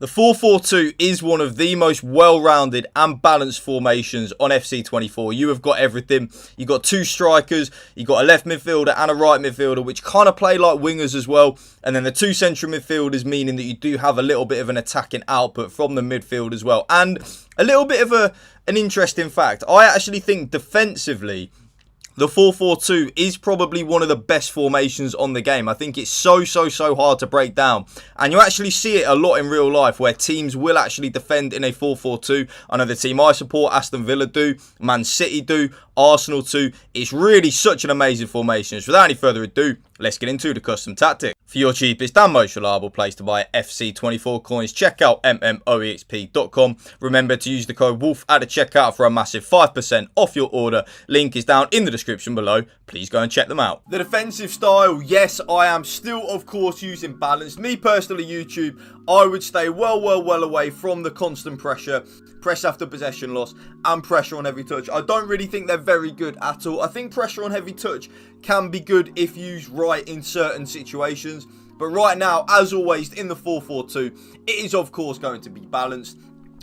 The 4-4-2 is one of the most well-rounded and balanced formations on FC24. You have got everything. You've got two strikers, you've got a left midfielder and a right midfielder, which kind of play like wingers as well. And then the two central midfielders, meaning that you do have a little bit of an attacking output from the midfield as well. And a little bit of an interesting fact. I actually think defensively, the 4-4-2 is probably one of the best formations on the game. I think it's so hard to break down. And you actually see it a lot in real life where teams will actually defend in a 4-4-2. I know the team I support, Aston Villa do, Man City do, Arsenal too. It's really such an amazing formation. So without any further ado, let's get into the custom tactic. For your cheapest and most reliable place to buy FC24 coins, check out mmoexp.com. Remember to use the code WOLF at the checkout for a massive 5% off your order. Link is down in the description below. Please go and check them out. The defensive style, yes, I am still, of course, using balanced. Me personally, YouTube, I would stay well away from the constant pressure, press after possession loss, and pressure on heavy touch. I don't really think they're very good at all. I think pressure on heavy touch can be good if used right in certain situations. But right now, as always, in the 4-4-2, it is, of course, going to be balanced.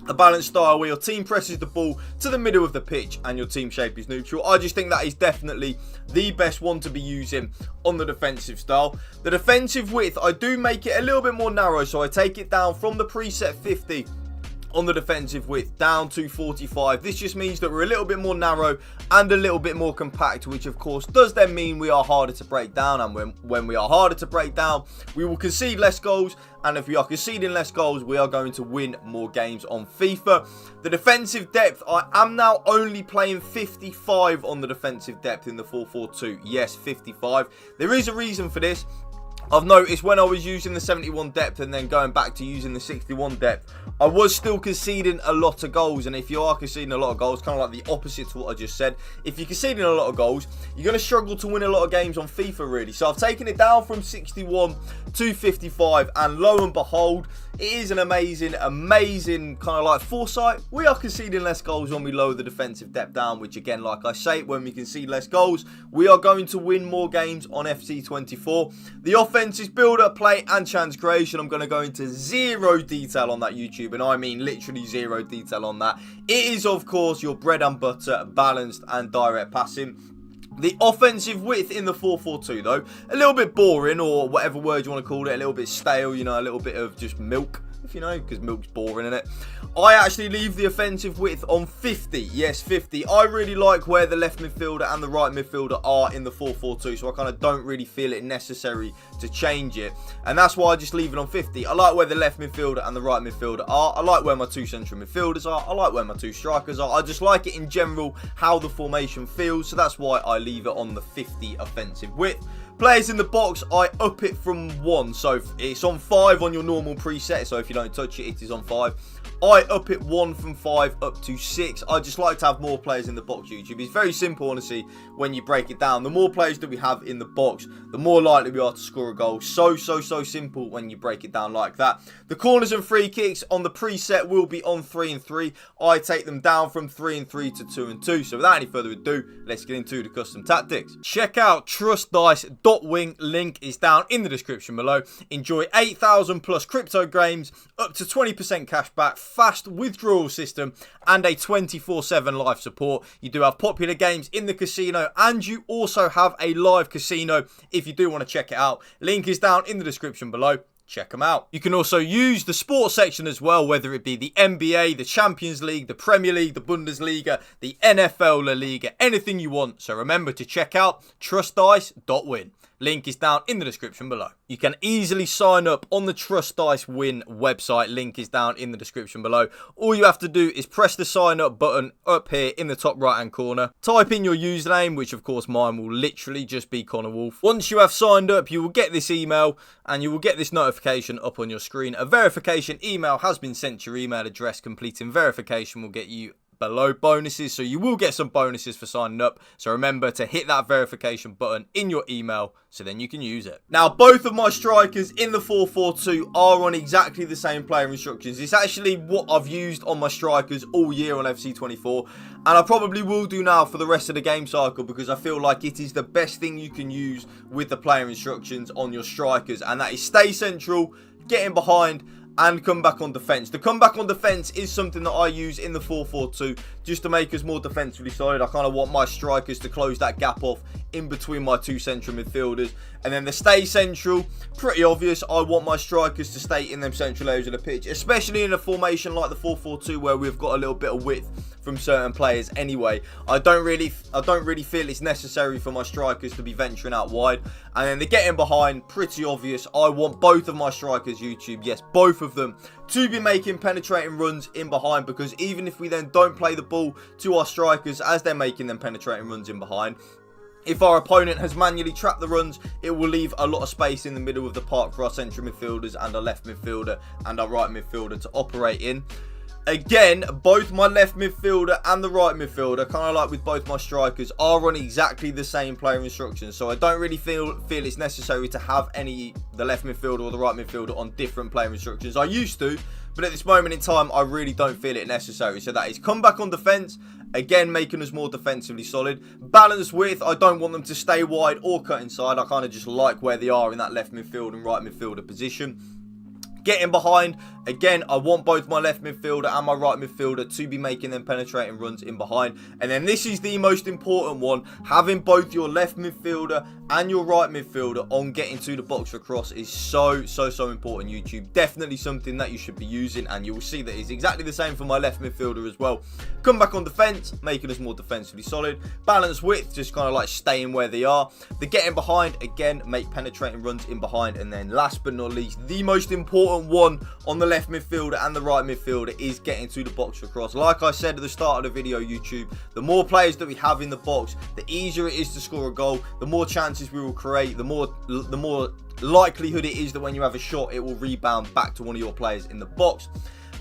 A balanced style where your team presses the ball to the middle of the pitch and your team shape is neutral. I just think that is definitely the best one to be using on the defensive style. The defensive width, I do make it a little bit more narrow, so I take it down from the preset 50 on the defensive width down to 45. This just means that we're a little bit more narrow and a little bit more compact, which of course does then mean we are harder to break down. And when we are harder to break down, we will concede less goals. And if we are conceding less goals, we are going to win more games on FIFA. The defensive depth, I am now only playing 55 on the defensive depth in the 4-4-2. Yes, 55. There is a reason for this. I've noticed when I was using the 71 depth and then going back to using the 61 depth, I was still conceding a lot of goals. And if you are conceding a lot of goals, kind of like the opposite to what I just said, if you're conceding a lot of goals, you're going to struggle to win a lot of games on FIFA, really. So I've taken it down from 61 to 55, and lo and behold, it is an amazing kind of like foresight. We are conceding less goals when we lower the defensive depth down, which again, like I say, when we concede less goals, we are going to win more games on FC24. The offense is build-up, play, and chance creation. I'm going to go into zero detail on that, YouTube, and I mean literally zero detail on that. It is, of course, your bread and butter, balanced and direct passing. The offensive width in the 4-4-2, though, a little bit boring, or whatever word you want to call it, a little bit stale, you know, a little bit of just milk, if you know, because milk's boring, isn't it? I actually leave the offensive width on 50. Yes, 50. I really like where the left midfielder and the right midfielder are in the 4-4-2, so I kind of don't really feel it necessary to change it. And that's why I just leave it on 50. I like where the left midfielder and the right midfielder are. I like where my two central midfielders are. I like where my two strikers are. I just like it in general, how the formation feels, so that's why I leave it on the 50 offensive width. Players in the box, I up it from 1. So it's on 5 on your normal preset. So if you don't touch it, it is on 5. I up it 1 from 5 up to 6. I just like to have more players in the box, YouTube. It's very simple, honestly, when you break it down. The more players that we have in the box, the more likely we are to score a goal. So simple when you break it down like that. The corners and free kicks on the preset will be on 3 and 3. I take them down from 3 and 3 to 2 and 2. So without any further ado, let's get into the custom tactics. Check out trustdice.wing. Link is down in the description below. Enjoy 8,000 plus crypto games, up to 20% cash back, fast withdrawal system, and a 24/7 live support. You do have popular games in the casino, and you also have a live casino if you do want to check it out. Link is down in the description below. Check them out. You can also use the sports section as well, whether it be the NBA, the Champions League, the Premier League, the Bundesliga, the NFL La Liga, anything you want. So remember to check out trustdice.win. Link is down in the description below. You can easily sign up on the Trust Dice Win website. Link is down in the description below. All you have to do is press the sign up button up here in the top right hand corner. Type in your username, which of course mine will literally just be Connor Woolf. Once you have signed up, you will get this email and you will get this notification up on your screen. A verification email has been sent to your email address. Completing verification will get you below bonuses, so you will get some bonuses for signing up. So remember to hit that verification button in your email so then you can use it. Now, both of my strikers in the 4-4-2 are on exactly the same player instructions. It's actually what I've used on my strikers all year on FC24, and I probably will do now for the rest of the game cycle, because I feel like it is the best thing you can use with the player instructions on your strikers, and that is stay central, get in behind, and come back on defence. The comeback on defence is something that I use in the 4-4-2 just to make us more defensively solid. I kind of want my strikers to close that gap off in between my two central midfielders. And then the stay central, pretty obvious. I want my strikers to stay in them central areas of the pitch, especially in a formation like the 4-4-2 where we've got a little bit of width from certain players anyway. I don't really feel it's necessary for my strikers to be venturing out wide. And then the getting behind, pretty obvious. I want both of my strikers, YouTube, yes, both of them, to be making penetrating runs in behind, because even if we then don't play the ball to our strikers as they're making them penetrating runs in behind, if our opponent has manually trapped the runs, it will leave a lot of space in the middle of the park for our central midfielders and our left midfielder and our right midfielder to operate in. Again, both my left midfielder and the right midfielder, kind of like with both my strikers, are on exactly the same player instructions. So I don't really feel it's necessary to have the left midfielder or the right midfielder on different player instructions. I used to, but at this moment in time, I really don't feel it necessary. So that is come back on defence, again making us more defensively solid. Balance width, I don't want them to stay wide or cut inside. I kind of just like where they are in that left midfield and right midfielder position. Getting behind, again, I want both my left midfielder and my right midfielder to be making them penetrating runs in behind. And then this is the most important one. Having both your left midfielder and your right midfielder on getting to the box for cross is so important, YouTube. Definitely something that you should be using, and you will see that it's exactly the same for my left midfielder as well. Come back on defence, making us more defensively solid. Balance width, just kind of like staying where they are. The getting behind, again, make penetrating runs in behind. And then last but not least, the most important one on the left midfielder and the right midfielder is getting to the box for cross. Like I said at the start of the video, YouTube, the more players that we have in the box, the easier it is to score a goal, the more chances we will create, the more likelihood it is that when you have a shot, it will rebound back to one of your players in the box.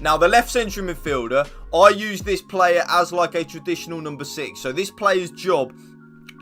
Now, the left central midfielder, I use this player as like a traditional number 6. So this player's job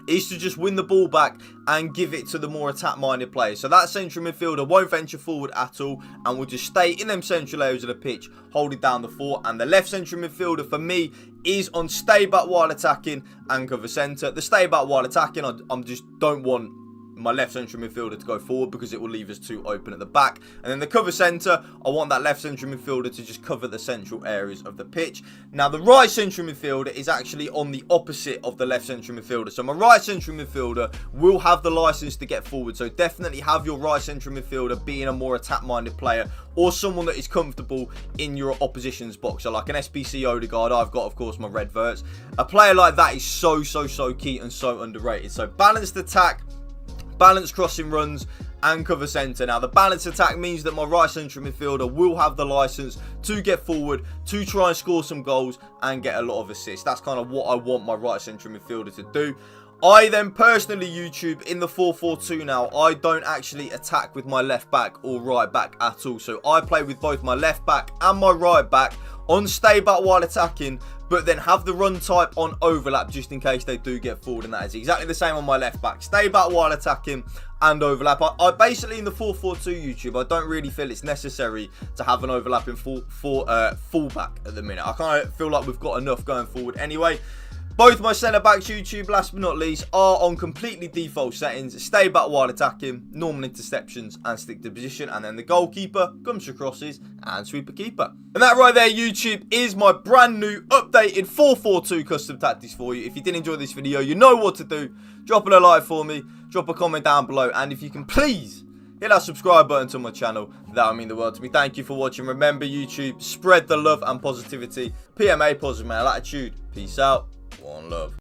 is to just win the ball back and give it to the more attack-minded players. So that central midfielder won't venture forward at all and will just stay in them central areas of the pitch, holding down the fort. And the left central midfielder for me is on stay back while attacking and cover centre. The stay back while attacking, I just don't want my left central midfielder to go forward because it will leave us too open at the back. And then the cover centre, I want that left central midfielder to just cover the central areas of the pitch. Now, the right central midfielder is actually on the opposite of the left central midfielder. So my right central midfielder will have the licence to get forward. So definitely have your right central midfielder being a more attack-minded player or someone that is comfortable in your opposition's box. So like an SBC Odegaard, I've got, of course, my red verts. A player like that is so key and so underrated. So balanced attack, balanced crossing runs and cover centre. Now, the balanced attack means that my right central midfielder will have the licence to get forward, to try and score some goals and get a lot of assists. That's kind of what I want my right central midfielder to do. I then personally, YouTube, in the 4-4-2 now, I don't actually attack with my left back or right back at all. So I play with both my left back and my right back on stay back while attacking, but then have the run type on overlap just in case they do get forward. And that is exactly the same on my left back. Stay back while attacking and overlap. I basically, in the 4-4-2, YouTube, I don't really feel it's necessary to have an overlapping fullback at the minute. I kind of feel like we've got enough going forward anyway. Both my centre-backs, YouTube, last but not least, are on completely default settings. Stay back while attacking, normal interceptions, and stick to position. And then the goalkeeper comes for crosses and sweeper keeper. And that right there, YouTube, is my brand new updated 4-4-2 custom tactics for you. If you did enjoy this video, you know what to do. Drop a like for me, drop a comment down below, and if you can please hit that subscribe button to my channel, that would mean the world to me. Thank you for watching. Remember, YouTube, spread the love and positivity. PMA, positive male attitude. Peace out. One love.